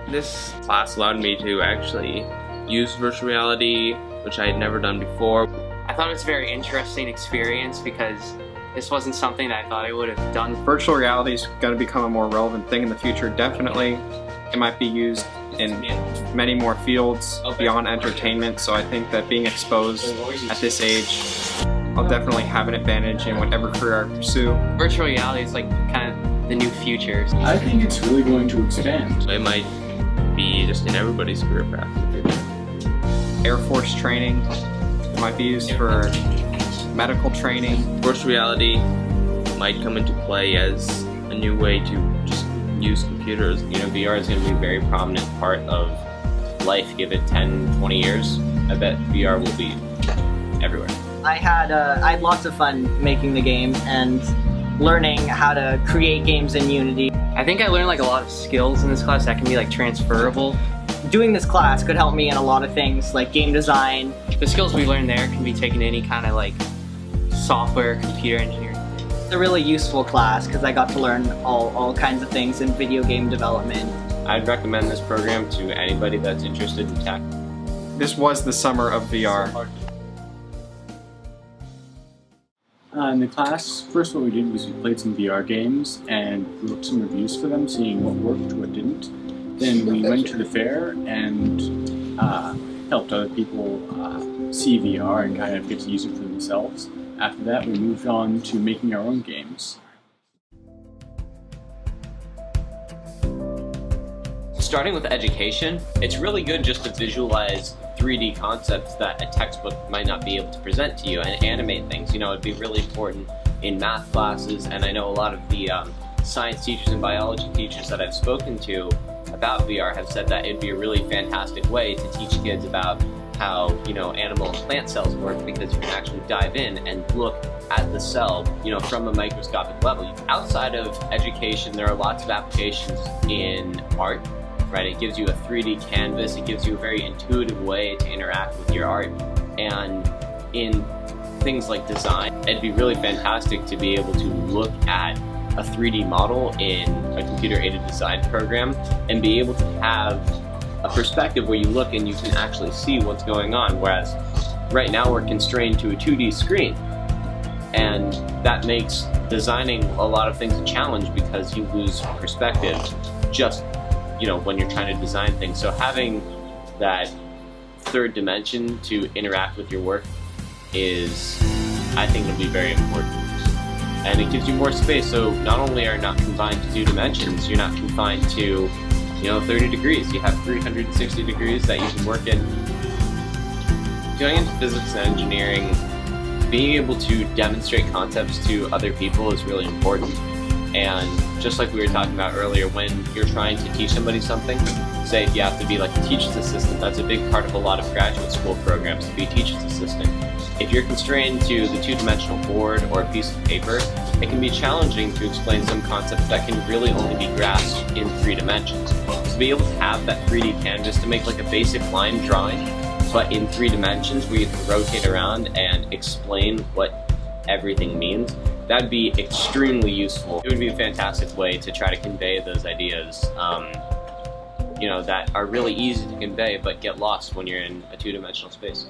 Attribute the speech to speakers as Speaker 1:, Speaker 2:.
Speaker 1: This class allowed me to actually use virtual reality, which I had never done before.
Speaker 2: I thought it was a very interesting experience because this wasn't something that I thought I would have done.
Speaker 3: Virtual reality is going to become a more relevant thing in the future, definitely. It might be used in many more fields beyond entertainment, so I think that being exposed at this age, I'll definitely have an advantage in whatever career I pursue.
Speaker 2: Virtual reality is like kind of the new future.
Speaker 4: I think it's really going to expand.
Speaker 1: It might be just in everybody's career path.
Speaker 3: Air Force training, it might be used for medical training.
Speaker 1: Virtual reality might come into play as a new way to just use computers.
Speaker 5: You know, VR is going to be a very prominent part of life. Give it 10, 20 years, I bet VR will be everywhere.
Speaker 6: I had lots of fun making the game and learning how to create games in Unity.
Speaker 2: I think I learned like a lot of skills in this class that can be like transferable.
Speaker 6: Doing this class could help me in a lot of things like game design.
Speaker 2: The skills we learned there can be taken to any kind of like software, computer engineering.
Speaker 6: It's a really useful class because I got to learn all kinds of things in video game development.
Speaker 5: I'd recommend this program to anybody that's interested in tech.
Speaker 3: This was the summer of VR.
Speaker 4: In the class, first what we did was we played some VR games and wrote some reviews for them, seeing what worked, what didn't. Then we went to the fair and helped other people see VR and kind of get to use it for themselves. After that, we moved on to making our own games.
Speaker 5: Starting with education, it's really good just to visualize 3D concepts that a textbook might not be able to present to you and animate things. You know, it'd be really important in math classes, and I know a lot of the science teachers and biology teachers that I've spoken to about VR have said that it'd be a really fantastic way to teach kids about how, you know, animal and plant cells work, because you can actually dive in and look at the cell, you know, from a microscopic level. Outside of education, there are lots of applications in art, right? It gives you a 3D canvas, it gives you a very intuitive way to interact with your art. And in things like design, it'd be really fantastic to be able to look at a 3D model in a computer-aided design program and be able to have a perspective where you look and you can actually see what's going on, whereas right now we're constrained to a 2D screen, and that makes designing a lot of things a challenge because you lose perspective just, you know, when you're trying to design things. So having that third dimension to interact with your work is, I think, it'll be very important. And it gives you more space, so not only are you not confined to 2 dimensions, you're not confined to, you know, 30 degrees. You have 360 degrees that you can work in. Going into physics and engineering, being able to demonstrate concepts to other people is really important. And just like we were talking about earlier, when you're trying to teach somebody something, say if you have to be like a teacher's assistant, that's a big part of a lot of graduate school programs, to be a teacher's assistant. If you're constrained to the 2-dimensional board or a piece of paper, it can be challenging to explain some concepts that can really only be grasped in 3 dimensions. To be able to have that 3D canvas to make like a basic line drawing, but in 3 dimensions where you can rotate around and explain what everything means, that'd be extremely useful. It would be a fantastic way to try to convey those ideas, you know, that are really easy to convey but get lost when you're in a 2-dimensional space.